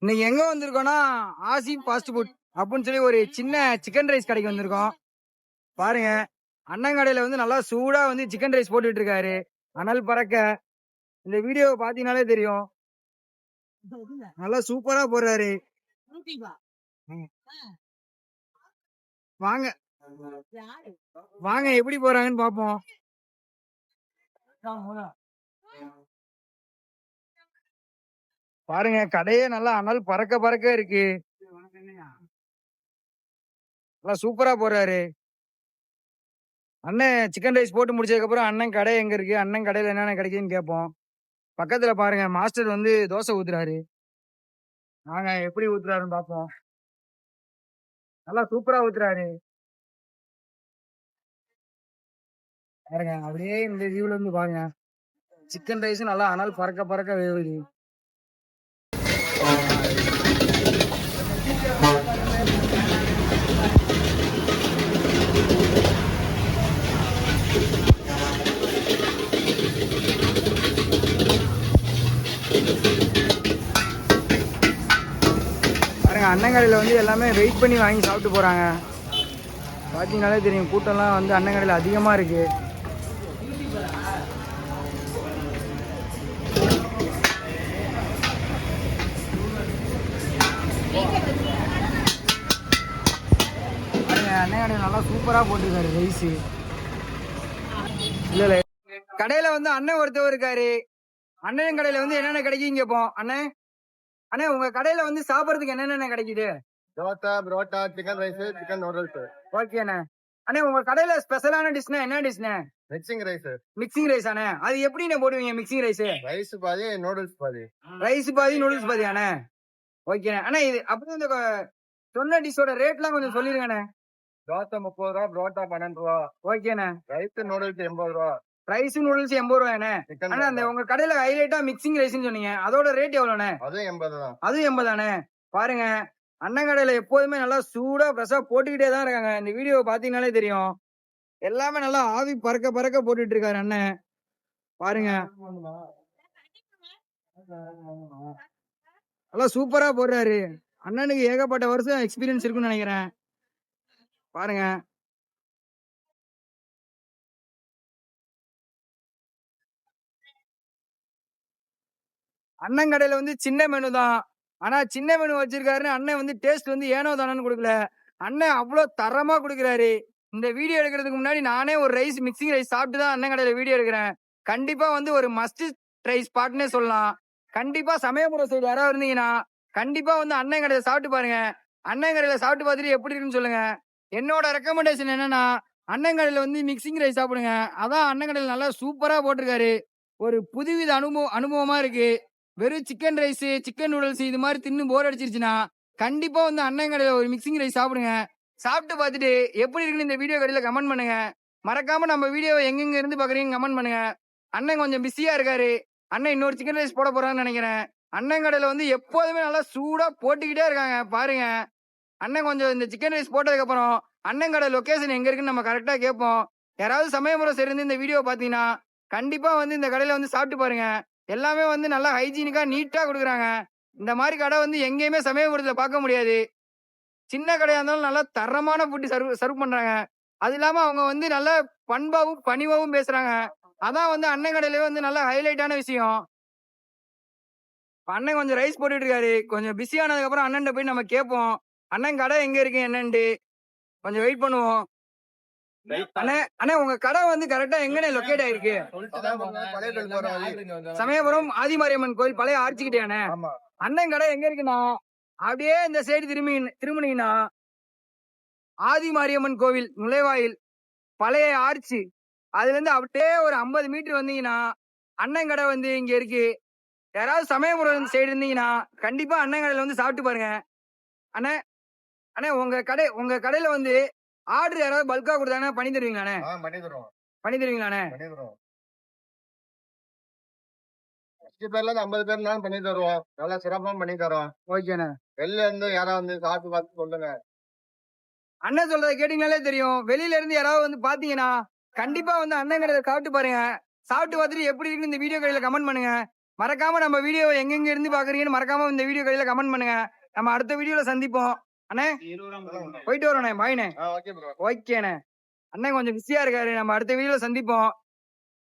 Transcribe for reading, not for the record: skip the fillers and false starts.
இன்னைக்கு எங்க வந்திருக்கோம்னா ஆசி ஃபாஸ்ட் ஃபுட் அப்படின்னு சொல்லி ஒரு சின்ன சிக்கன் ரைஸ் கடைக்கு வந்திருக்கோம். பாருங்க, அண்ணன் கடையில வந்து நல்லா சூடா வந்து சிக்கன் ரைஸ் போட்டுட்டு இருக்காரு. அனல் பறக்க. இந்த வீடியோவை பாத்தீங்கன்னாலே தெரியும். நல்லா சூப்பரா போடுறாரு. ம். வாங்க வாங்க எப்படி போறாங்கன்னு பாப்போம். பாருங்க, கடையே நல்லா அனல் பறக்க பறக்க இருக்கு. நல்லா சூப்பரா போடுறாரு. அண்ணன் சிக்கன் ரைஸ் போட்டு முடிச்சதுக்கு அப்புறம் அண்ணன் கடை எங்க இருக்கு, அண்ணன் கடையில என்னென்ன கிடைக்குதுன்னு கேட்போம். பக்கத்துல பாருங்க, மாஸ்டர் வந்து தோசை ஊத்துறாரு. வாங்க எப்படி ஊத்துறாருன்னு பாப்போம். நல்லா சூப்பரா ஊத்துறாரு. பாருங்க, அப்படியே இந்த வியூல இருந்து பாருங்க, சிக்கன் ரைஸ் நல்லா அனல் பறக்க பறக்க வேகுது. பாருங்க, அண்ணன் கடையில வந்து எல்லாமே வெயிட் பண்ணி வாங்கி சாப்பிட்டு போறாங்க. பாத்தீங்கன்னாலே தெரியும், கூட்டம்லாம் வந்து அண்ணன் கடையில அதிகமா இருக்கு. பாருங்க, அண்ணன் கடையில நல்லா சூப்பரா போட்டிருக்காரு ரைஸ். இல்ல கடையில வந்து அண்ணன் ஒருத்தவர் இருக்காரு. அண்ணன் கடையில வந்து என்னென்ன கிடைக்குன்னு கேட்போம். அண்ணன் அண்ணே, உங்க கடையில வந்து சாப்பிடறதுக்கு என்னென்ன கிடைக்குது? Dosa, parotta, chicken rice, chicken noodles. Okay அண்ணே. அண்ணே, உங்க கடையில ஸ்பெஷலான டிஷ்னா என்ன டிஷ்னே? Mixing rice. மிக்சிங் ரைஸ் அண்ணே. அது எப்படிண்ணே போடுவீங்க மிக்சிங் ரைஸ்? ரைஸ் பாதி, நூடுல்ஸ் பாதி. ரைஸ் பாதி நூடுல்ஸ் பாதி அண்ணே. ஓகேண்ணே. அண்ணே, இது அப்படியே இந்த சொன்ன டிஷ்ஷோட ரேட்லாம் கொஞ்சம் சொல்லிருங்கண்ணே. தோசை 30 ரூபா, புரோட்டா 12 ரூபா. ஓகேண்ணே. ரைஸ் நூடுல்ஸ் 80 ரூபா. Rice noodles 80 ரூபாண்ணே. அண்ணா, அந்த உங்க கடையில ஹைலைட்டா மிக்சிங் ரைஸ்னு சொன்னீங்க, அதோட ரேட் எவ்வளோண்ணே? அதுவும் 80 தான். அதுவும் 80 தானே. பாருங்க, அண்ணன் கடையில எப்போதுமே நல்லா சூடா ஃப்ரெஷ்ஷா போட்டுக்கிட்டே தான் இருக்காங்க. இந்த வீடியோ பாத்தீங்கன்னாலே தெரியும், எல்லாமே நல்லா ஆவி பறக்க பறக்க போட்டுட்டு இருக்காரு அண்ணன். பாருங்க, நல்லா சூப்பரா போடுறாரு. அண்ணனுக்கு ஏகப்பட்ட வருஷம் எக்ஸ்பீரியன்ஸ் இருக்குன்னு நினைக்கிறேன். பாருங்க, அண்ணன் கடையில வந்து சின்ன மெனு தான். ஆனா சின்ன மெனு வச்சிருக்காருன்னு அண்ணன் வந்து டேஸ்ட் வந்து ஏனோ தானோன்னு கொடுக்கல. அண்ணன் அவ்வளவு தரமா கொடுக்குறாரு. இந்த வீடியோ எடுக்கிறதுக்கு முன்னாடி நானே ஒரு ரைஸ் மிக்சிங் ரைஸ் சாப்பிட்டு தான் அண்ணன் கடையில வீடியோ எடுக்கிறேன். கண்டிப்பா வந்து ஒரு மஸ்ட் ட்ரை ஸ்பாட்னே சொல்லலாம். கண்டிப்பா சமயபுரம் சைடு யாராவது இருந்தீங்கன்னா கண்டிப்பா வந்து அண்ணன் கடையில சாப்பிட்டு பாருங்க. அண்ணன் கடையில சாப்பிட்டு பார்த்துட்டு எப்படி இருக்குன்னு சொல்லுங்க. என்னோட ரெக்கமெண்டேஷன் என்னன்னா, அண்ணன் கடையில வந்து மிக்சிங் ரைஸ் சாப்பிடுங்க. அதான் அண்ணன் கடையில நல்லா சூப்பரா போட்டிருக்காரு. ஒரு புதுவித அனுபவமா இருக்கு. வெறும் சிக்கன் ரைஸ், சிக்கன் நூடுல்ஸ் இது மாதிரி தின்னு போர் அடிச்சிருச்சுன்னா கண்டிப்பா வந்து அண்ணன் கடையில ஒரு மிக்சிங் ரைஸ் சாப்பிடுங்க. சாப்பிட்டு பார்த்துட்டு எப்படி இருக்குன்னு இந்த வீடியோ கடையில கமெண்ட் பண்ணுங்க. மறக்காம நம்ம வீடியோவை எங்கெங்க இருந்து பாக்குறீங்க கமெண்ட் பண்ணுங்க. அண்ணன் கொஞ்சம் பிஸியா இருக்காரு. அண்ணன் இன்னொரு சிக்கன் ரைஸ் போட போறான்னு நினைக்கிறேன். அண்ணன் கடையில வந்து எப்போதுமே நல்லா சூடா போட்டுக்கிட்டே இருக்காங்க. பாருங்க, அண்ணன் கொஞ்சம் இந்த சிக்கன் ரைஸ் போட்டதுக்கு அப்புறம் அண்ணன் கடை லொகேஷன் எங்க இருக்குன்னு நம்ம கரெக்டா கேட்போம். யாராவது சமயபுரம் சரி இருந்து இந்த வீடியோ பாத்தீங்கன்னா கண்டிப்பா வந்து இந்த கடையில வந்து சாப்பிட்டு பாருங்க. எல்லாமே வந்து நல்லா ஹைஜீனிக்கா நீட்டா கொடுக்குறாங்க. இந்த மாதிரி கடை வந்து எங்கேயுமே சமயபுரத்துல பார்க்க முடியாது. சின்ன கடையா இருந்தாலும் நல்லா தரமான ஃபுட் சர்வ் பண்றாங்க. அது இல்லாம அவங்க வந்து நல்ல பண்பாவும் பணிவாவும் பேசுறாங்க. அதான் வந்து அண்ணன் கடையில வந்து நல்ல ஹைலைட்டான விஷயம். அண்ணன் கொஞ்சம் ரைஸ் போட்டுட்டு இருக்காரு. கொஞ்சம் பிஸி ஆனதுக்கு அப்புறம் அண்ணன் போய் நம்ம கேட்போம். அண்ணன் கடை எங்க இருக்கு என்னன்ட்டு. கொஞ்சம் வெயிட் பண்ணுவோம். அண்ணே அண்ணே, உங்க கடை வந்து கரெக்டா எங்கண்ணே லொகேட் ஆயிருக்கு? சமயபுரம் ஆதிமாரியம்மன் கோயில் பழைய ஆர்ச்சிக்கிட்டே. அண்ணன் கடை எங்க இருக்குன்னா, அப்படியே இந்த சைடு திரும்பினீங்கன்னா ஆதிமாரியம்மன் கோவில் நுழைவாயில் பழைய ஆர்ச்சி, அதுல இருந்து அப்படியே ஒரு 50 மீட்டர் வந்தீங்கன்னா அண்ணன் கடை வந்து இங்க இருக்கு. யாராவது சமயபுரம் சைடு இருந்தீங்கன்னா கண்டிப்பா அண்ணன் கடையில வந்து சாப்பிட்டு பாருங்க. அண்ணே அண்ணே, உங்க கடையில வந்து ஆர்டர் யாராவது பல்கா கொடுத்தாங்கன்னா பண்ணி தருவீங்களாண்ணே? பண்ணி தருவீங்களாண்ணே? 10 பேர்ல இருந்து 50 பேர்னாலும் பண்ணி தருவோம். நல்லா சிறப்பா பண்ணி தரோம். ஓகேண்ணே. வெளில இருந்து யாராவது வந்து சாப்பிட்டு பார்த்து சொல்லுங்க. அண்ணன் சொல்றதை கேட்டீங்கனாலே தெரியும். வெளியில இருந்து யாராவது வந்து பாத்தீங்கன்னா கண்டிப்பா வந்து அண்ணன் கடையில சாப்பிட்டு பாருங்க. சாப்பிட்டு பார்த்துட்டு எப்படி இருக்குன்னு இந்த வீடியோ கடையில கமெண்ட் பண்ணுங்க. மறக்காம நம்ம வீடியோ எங்கெங்க இருந்து பாக்குறீங்கன்னு மறக்காம இந்த வீடியோ கையில கமெண்ட் பண்ணுங்க. நம்ம அடுத்த வீடியோல சந்திப்போம். அண்ணே போயிட்டு வரோண்ணே. பாய்ண்ணே. Okay bro. ஓகேண்ணே. அண்ணன் கொஞ்சம் பிஸியா இருக்காரு. நம்ம அடுத்த வீடியோல சந்திப்போம்.